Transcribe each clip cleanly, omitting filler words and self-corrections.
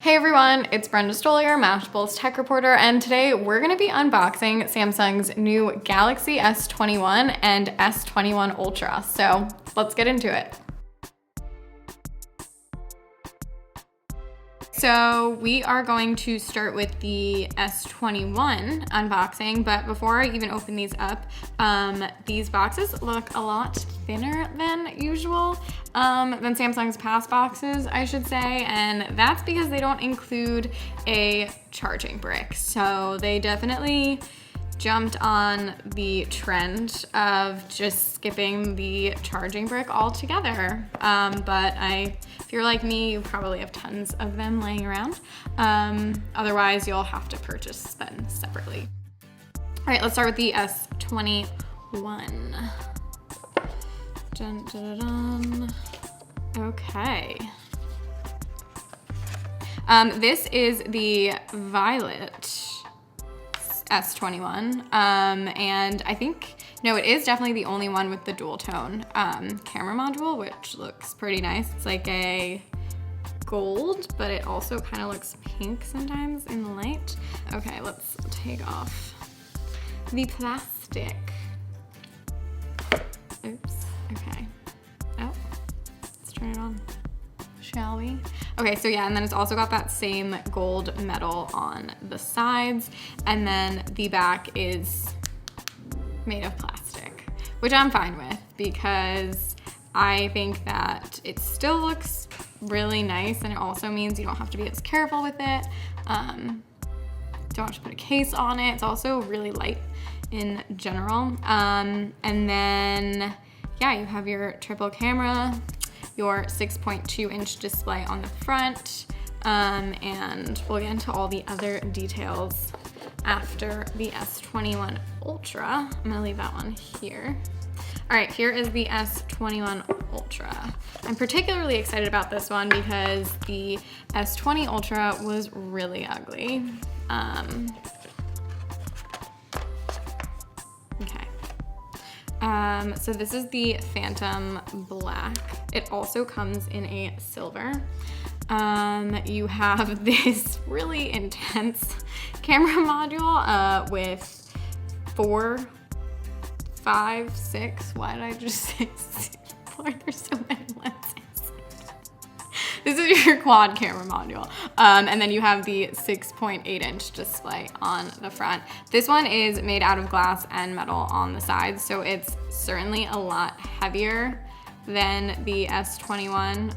Hey everyone, it's Brenda Stolier, Mashable's tech reporter, and today we're going to be unboxing Samsung's new Galaxy S21 and S21 Ultra. So let's get into it. So we are going to start with the S21 unboxing, but before I even open these up, these boxes look a lot thinner than usual, than Samsung's past boxes, I should say, and that's because they don't include a charging brick. So they definitely jumped on the trend of just skipping the charging brick altogether. But if you're like me, you probably have tons of them laying around. Otherwise, you'll have to purchase them separately. All right, let's start with the S21. Dun, dun, dun, dun. Okay. This is the violet S21, and I think, no, it is definitely the only one with the dual tone camera module, which looks pretty nice. It's like a gold, but it also kind of looks pink sometimes in the light. Okay, let's take off the plastic. Oops, okay. Oh, let's turn it on, shall we? Okay, so yeah, and then it's also got that same gold metal on the sides, and then the back is made of plastic, which I'm fine with because I think that it still looks really nice, and it also means you don't have to be as careful with it. Don't have to put a case on it. It's also really light in general. And then, yeah, you have your triple camera, your 6.2 inch display on the front, and we'll get into all the other details after the S21 Ultra. I'm gonna leave that one here. All right, here is the S21 Ultra. I'm particularly excited about this one because the S20 Ultra was really ugly. So this is the Phantom Black. It also comes in a silver. You have this really intense camera module with 4, 5, 6. Why did I just say 6? Why are there so many lenses? This is your quad camera module. And then you have the 6.8 inch display on the front. This one is made out of glass and metal on the sides, so it's certainly a lot heavier than the S21.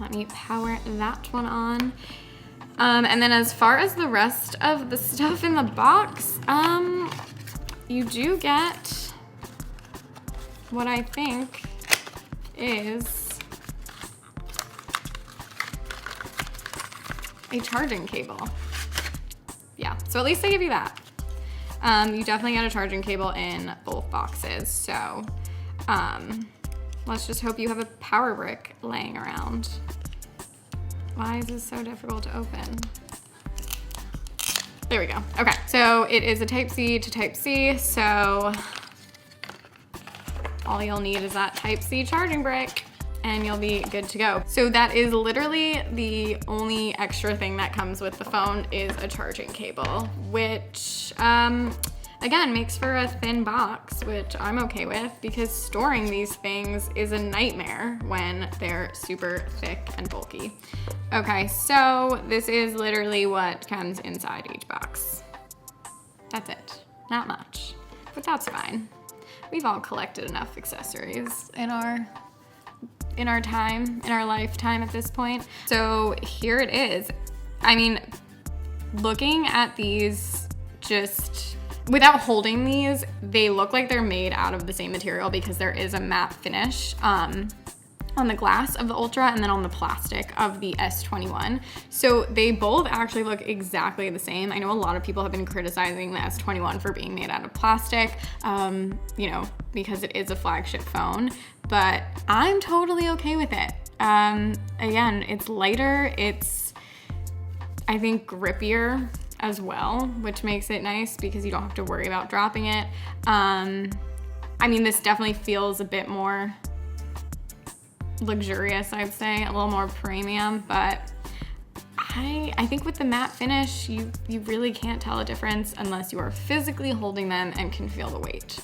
Let me power that one on. And then as far as the rest of the stuff in the box, you do get what I think is a charging cable. Yeah, so at least they give you that. You definitely get a charging cable in both boxes, so let's just hope you have a power brick laying around. Why is this so difficult to open? There we go. Okay, so it is a Type-C to Type-C, so all you'll need is that Type-C charging brick and you'll be good to go. So that is literally the only extra thing that comes with the phone is a charging cable, which again makes for a thin box, which I'm okay with because storing these things is a nightmare when they're super thick and bulky. Okay, so this is literally what comes inside each box. That's it, not much, but that's fine. We've all collected enough accessories in our lifetime at this point. So here it is. I mean, looking at these, just without holding these, they look like they're made out of the same material because there is a matte finish on the glass of the Ultra and then on the plastic of the S21. So they both actually look exactly the same. I know a lot of people have been criticizing the S21 for being made out of plastic, you know, because it is a flagship phone, but I'm totally okay with it. Again, it's lighter, it's, I think, grippier as well, which makes it nice because you don't have to worry about dropping it. I mean, this definitely feels a bit more luxurious, I'd say, a little more premium, but I think with the matte finish, you really can't tell a difference unless you are physically holding them and can feel the weight.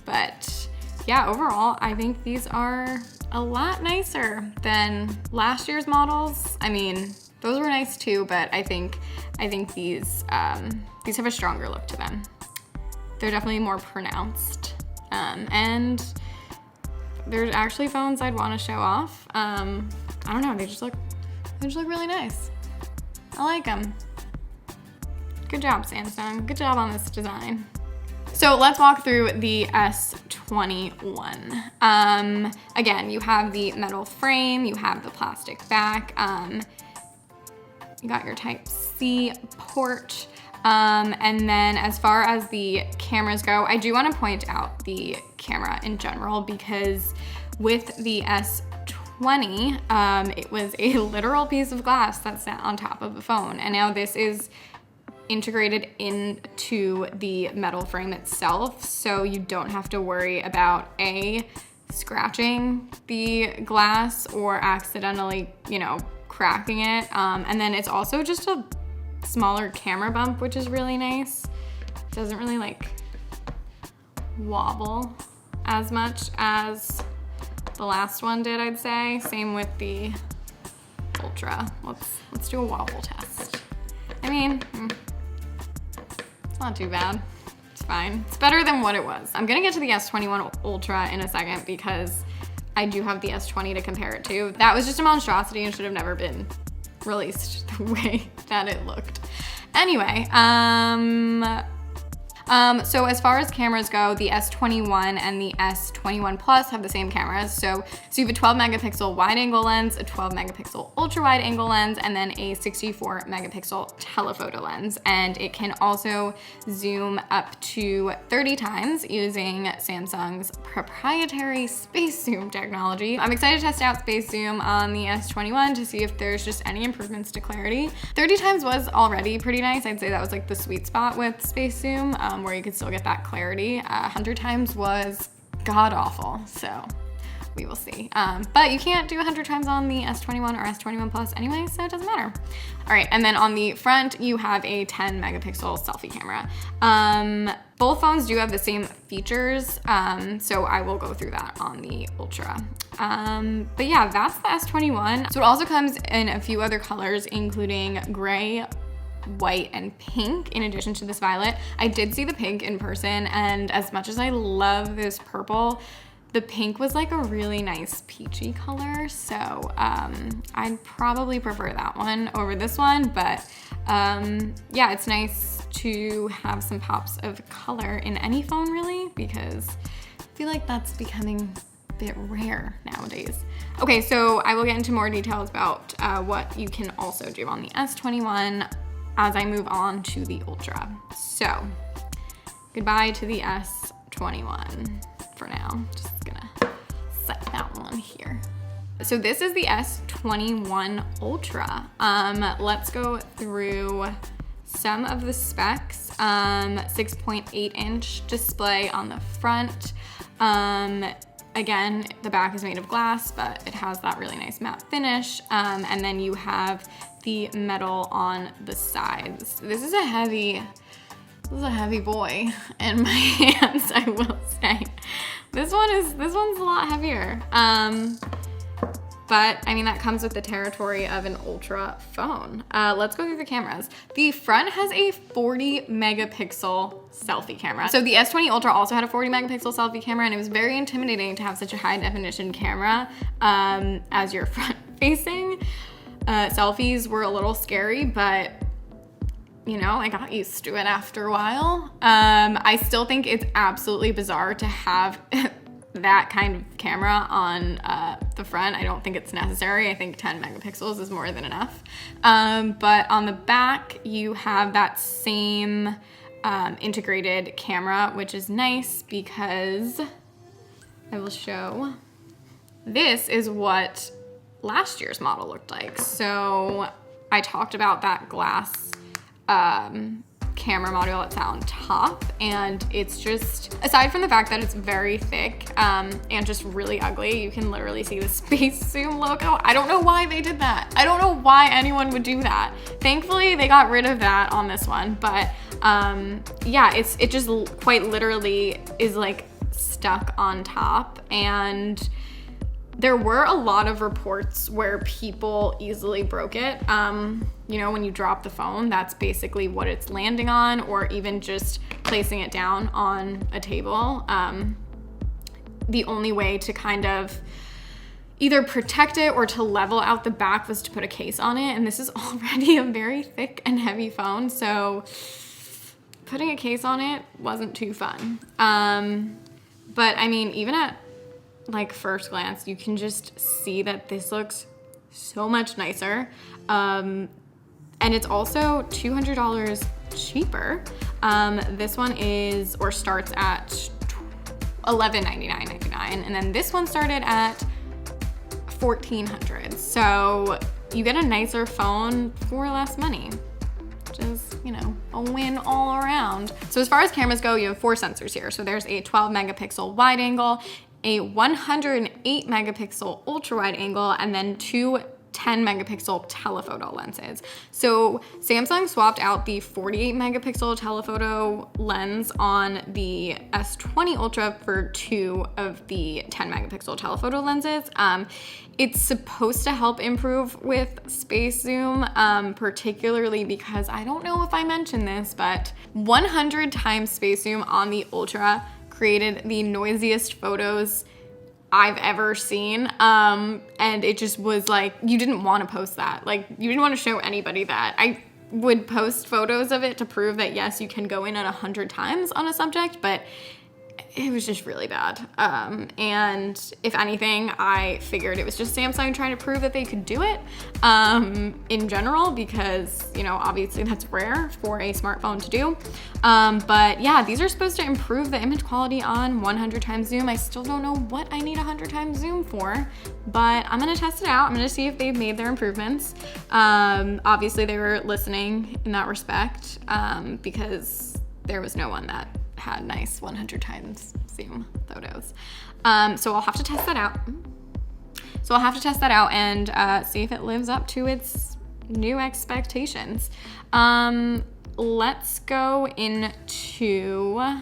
But yeah, overall, I think these are a lot nicer than last year's models. I mean, those were nice too, but I think these have a stronger look to them. They're definitely more pronounced. And they're actually phones I'd want to show off. I don't know, they just look really nice. I like them. Good job, Samsung. Good job on this design. So let's walk through the S21. Again, you have the metal frame, you have the plastic back, you got your Type-C port, and then as far as the cameras go, I do want to point out the camera in general, because with the S20, it was a literal piece of glass that sat on top of the phone, and now this is integrated into the metal frame itself, so you don't have to worry about scratching the glass or accidentally, cracking it. And then it's also just a smaller camera bump, which is really nice. It doesn't really like wobble as much as the last one did, I'd say. Same with the Ultra. Let's do a wobble test. I mean, it's not too bad. It's fine. It's better than what it was. I'm gonna get to the S21 Ultra in a second because I do have the S20 to compare it to. That was just a monstrosity and should have never been released the way that it looked. Anyway, so as far as cameras go, the S21 and the S21 Plus have the same cameras. So you have a 12 megapixel wide angle lens, a 12 megapixel ultra wide angle lens, and then a 64 megapixel telephoto lens. And it can also zoom up to 30 times using Samsung's proprietary space zoom technology. I'm excited to test out space zoom on the S21 to see if there's just any improvements to clarity. 30 times was already pretty nice. I'd say that was like the sweet spot with space zoom, where you could still get that clarity. 100 times was god awful, so we will see. But you can't do 100 times on the S21 or S21 Plus anyway, so it doesn't matter. All right, and then on the front, you have a 10 megapixel selfie camera. Both phones do have the same features, so I will go through that on the Ultra. But yeah, that's the S21. So it also comes in a few other colors, including gray, white, and pink, in addition to this violet. I did see the pink in person, and as much as I love this purple, the pink was like a really nice peachy color, so I'd probably prefer that one over this one, but yeah, it's nice to have some pops of color in any phone really, because I feel like that's becoming a bit rare nowadays. Okay, so I will get into more details about what you can also do on the S21 as I move on to the Ultra. So, goodbye to the S21 for now. Just gonna set that one here. So this is the S21 Ultra. Let's go through some of the specs. 6.8 inch display on the front. Again, the back is made of glass, but it has that really nice matte finish. And then you have the metal on the sides. This is a heavy boy in my hands, I will say. This one's a lot heavier. But I mean, that comes with the territory of an Ultra phone. Let's go through the cameras. The front has a 40 megapixel selfie camera. So the S20 Ultra also had a 40 megapixel selfie camera, and it was very intimidating to have such a high definition camera as you're front facing. Selfies were a little scary, but I got used to it after a while. I still think it's absolutely bizarre to have that kind of camera on the front. I don't think it's necessary. I think 10 megapixels is more than enough. But on the back, you have that same integrated camera, which is nice because I will show. This is what last year's model looked like. So I talked about that glass camera module that's on top, and it's just, aside from the fact that it's very thick and just really ugly, you can literally see the space zoom logo. I don't know why they did that. I don't know why anyone would do that. Thankfully they got rid of that on this one, but yeah, it just quite literally is like stuck on top. And there were a lot of reports where people easily broke it. You know, when you drop the phone, that's basically what it's landing on, or even just placing it down on a table. The only way to kind of either protect it or to level out the back was to put a case on it. And this is already a very thick and heavy phone, so putting a case on it wasn't too fun. But I mean, even at like first glance, you can just see that this looks so much nicer. And it's also $200 cheaper. This one is, or starts at $1199.99, and then this one started at $1,400. So you get a nicer phone for less money, which is, you know, a win all around. So as far as cameras go, you have 4 sensors here. So there's a 12 megapixel wide angle, a 108 megapixel ultra wide angle, and then 2 10 megapixel telephoto lenses. So Samsung swapped out the 48 megapixel telephoto lens on the S20 Ultra for 2 of the 10 megapixel telephoto lenses. It's supposed to help improve with space zoom, particularly because I don't know if I mentioned this, but 100 times space zoom on the Ultra created the noisiest photos I've ever seen. And it just was like, you didn't want to post that. Like, you didn't want to show anybody that. I would post photos of it to prove that yes, you can go in at 100 times on a subject, but it was just really bad. And if anything, I figured it was just Samsung trying to prove that they could do it in general, because, you know, obviously that's rare for a smartphone to do. But yeah, these are supposed to improve the image quality on 100 times zoom. I still don't know what I need 100 times zoom for, but I'm gonna test it out. I'm gonna see if they've made their improvements. Obviously they were listening in that respect, because there was no one that had nice 100 times zoom photos. So I'll have to test that out. And see if it lives up to its new expectations. Let's go into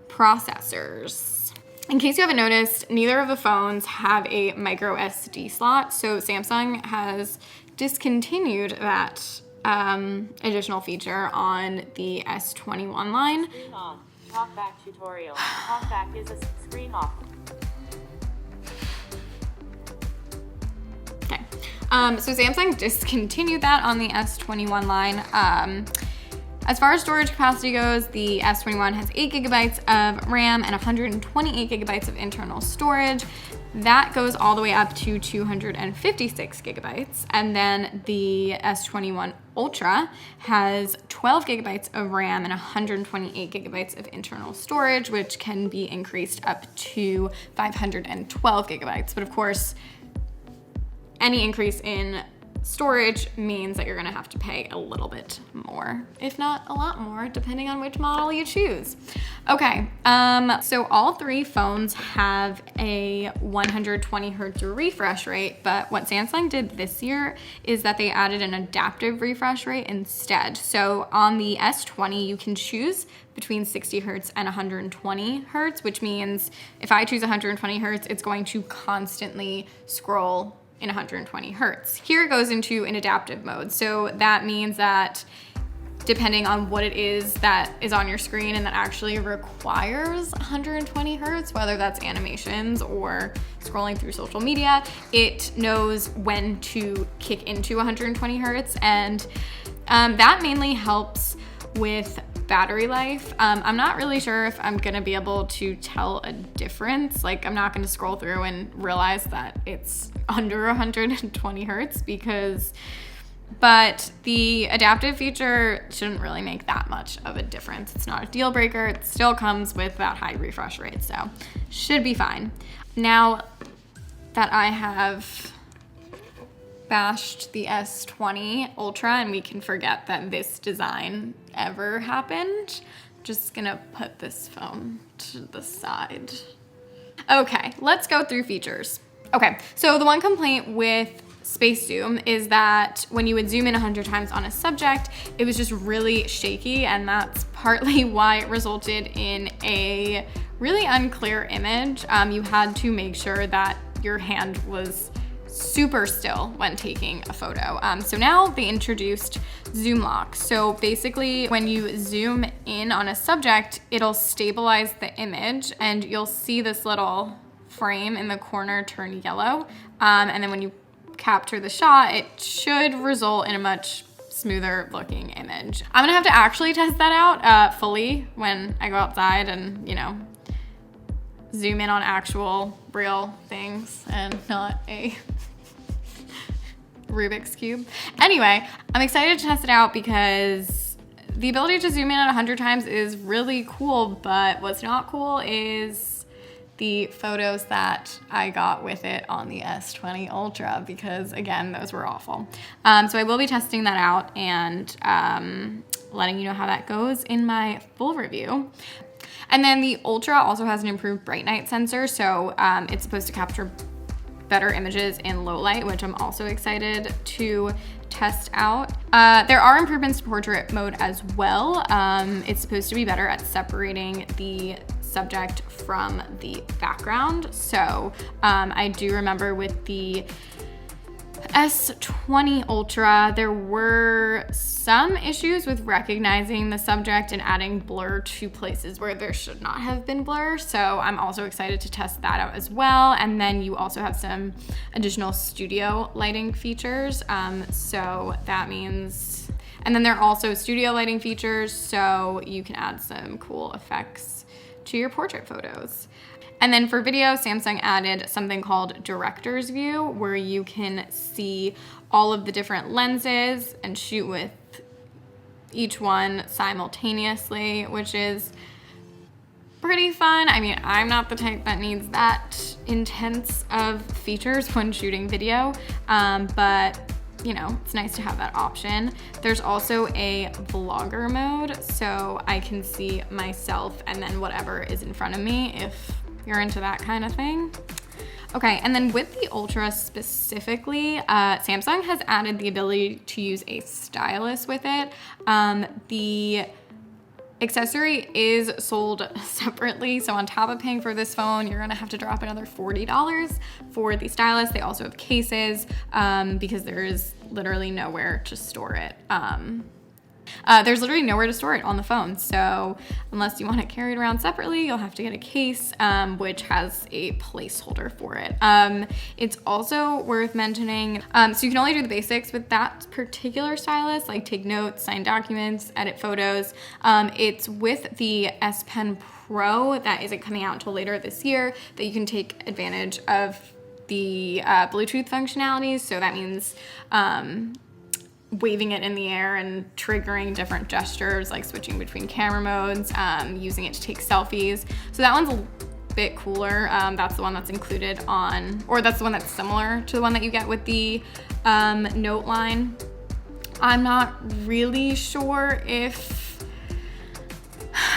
processors. In case you haven't noticed, neither of the phones have a micro SD slot. So Samsung has discontinued that additional feature on the S21 line. Screen on. Talkback tutorial. Talkback is a screen off. Okay. So Samsung discontinued that on the S21 line. As far as storage capacity goes, the S21 has 8 gigabytes of RAM and 128 gigabytes of internal storage. That goes all the way up to 256 gigabytes. And then the S21 Ultra has 12 gigabytes of RAM and 128 gigabytes of internal storage, which can be increased up to 512 gigabytes. But of course, any increase in storage means that you're gonna have to pay a little bit more, if not a lot more, depending on which model you choose. Okay, so all 3 phones have a 120 hertz refresh rate, but what Samsung did this year is that they added an adaptive refresh rate instead. So on the S20, you can choose between 60 hertz and 120 hertz, which means if I choose 120 hertz, it's going to constantly scroll in 120 hertz. Here it goes into an adaptive mode. So that means that depending on what it is that is on your screen and that actually requires 120 hertz, whether that's animations or scrolling through social media, it knows when to kick into 120 hertz. And that mainly helps with battery life. I'm not really sure if I'm gonna be able to tell a difference. Like, I'm not gonna scroll through and realize that it's under 120 hertz but the adaptive feature shouldn't really make that much of a difference. It's not a deal breaker. It still comes with that high refresh rate, so should be fine. Now that I have bashed the S20 Ultra and we can forget that this design ever happened. Just gonna put this phone to the side. Okay, let's go through features. Okay, so the one complaint with space zoom is that when you would zoom in 100 times on a subject, it was just really shaky, and that's partly why it resulted in a really unclear image. You had to make sure that your hand was super still when taking a photo. So now they introduced zoom lock. So basically when you zoom in on a subject, it'll stabilize the image and you'll see this little frame in the corner turn yellow. And then when you capture the shot, it should result in a much smoother looking image. I'm gonna have to actually test that out fully when I go outside and, you know, zoom in on actual real things and not a Rubik's Cube. Anyway, I'm excited to test it out because the ability to zoom in at 100 times is really cool, but what's not cool is the photos that I got with it on the S20 Ultra, because again, those were awful. So I will be testing that out and letting you know how that goes in my full review. And then the Ultra also has an improved bright night sensor, so it's supposed to capture better images in low light, which I'm also excited to test out. There are improvements to portrait mode as well. It's supposed to be better at separating the subject from the background. So I do remember with the S20 Ultra, there were some issues with recognizing the subject and adding blur to places where there should not have been blur. So I'm also excited to test that out as well. And then you also have some additional studio lighting features. So that means, and then there are also studio lighting features, so you can add some cool effects to your portrait photos. And then for video, Samsung added something called Director's View, where you can see all of the different lenses and shoot with each one simultaneously, which is pretty fun. I mean, I'm not the type that needs that intense of features when shooting video, but you know, it's nice to have that option. There's also a vlogger mode, so I can see myself and then whatever is in front of me if you're into that kind of thing. Okay, and then with the Ultra specifically, Samsung has added the ability to use a stylus with it. The accessory is sold separately, so on top of paying for this phone, you're gonna have to drop another $40 for the stylus. They also have cases because there is literally nowhere to store it. There's literally nowhere to store it on the phone, so unless you want it carried around separately, you'll have to get a case, which has a placeholder for it. It's also worth mentioning, so you can only do the basics with that particular stylus, like take notes, sign documents, edit photos. It's with the S Pen Pro that isn't coming out until later this year that you can take advantage of the Bluetooth functionalities. So that means waving it in the air and triggering different gestures, like switching between camera modes, using it to take selfies. So that one's a bit cooler. That's the one that's included on, or that's the one that's similar to the one that you get with the Note line. I'm not really sure if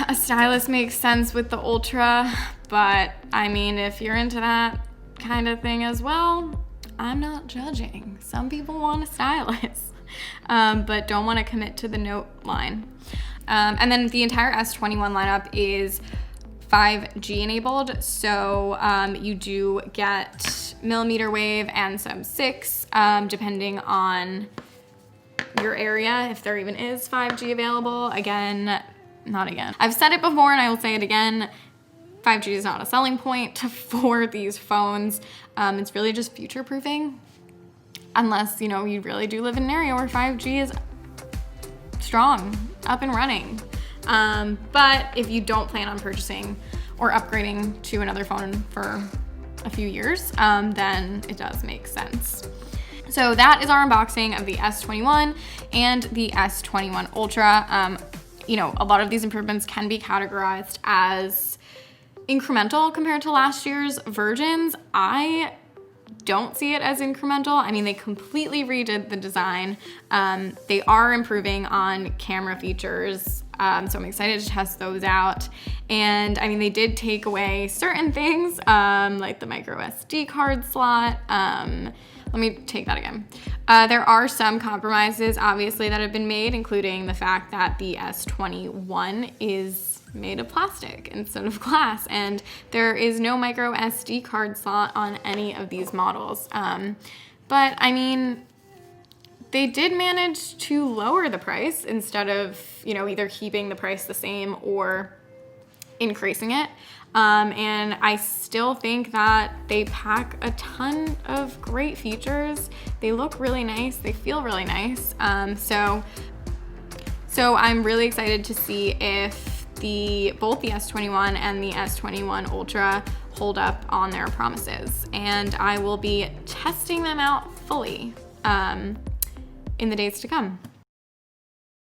a stylus makes sense with the Ultra, but I mean, if you're into that kind of thing as well, I'm not judging. Some people want a stylus. But don't want to commit to the Note line. And then the entire S21 lineup is 5G enabled, so you do get millimeter wave and sub-6, depending on your area, if there even is 5G available. Not again. I've said it before and I will say it again, 5G is not a selling point for these phones. It's really just future-proofing. Unless, you know, you really do live in an area where 5G is strong, up and running. But if you don't plan on purchasing or upgrading to another phone for a few years, then it does make sense. So that is our unboxing of the S21 and the S21 Ultra. You know, a lot of these improvements can be categorized as incremental compared to last year's versions. I don't see it as incremental. I mean, they completely redid the design. They are improving on camera features, so I'm excited to test those out. And I mean, they did take away certain things, like the micro SD card slot. Let me take that again. There are some compromises, obviously, that have been made, including the fact that the S21 is made of plastic instead of glass, and there is no micro SD card slot on any of these models. But I mean, they did manage to lower the price instead of, you know, either keeping the price the same or increasing it. And I still think that they pack a ton of great features. They look really nice. They feel really nice. So I'm really excited to see if both the S21 and the S21 Ultra hold up on their promises. And I will be testing them out fully in the days to come.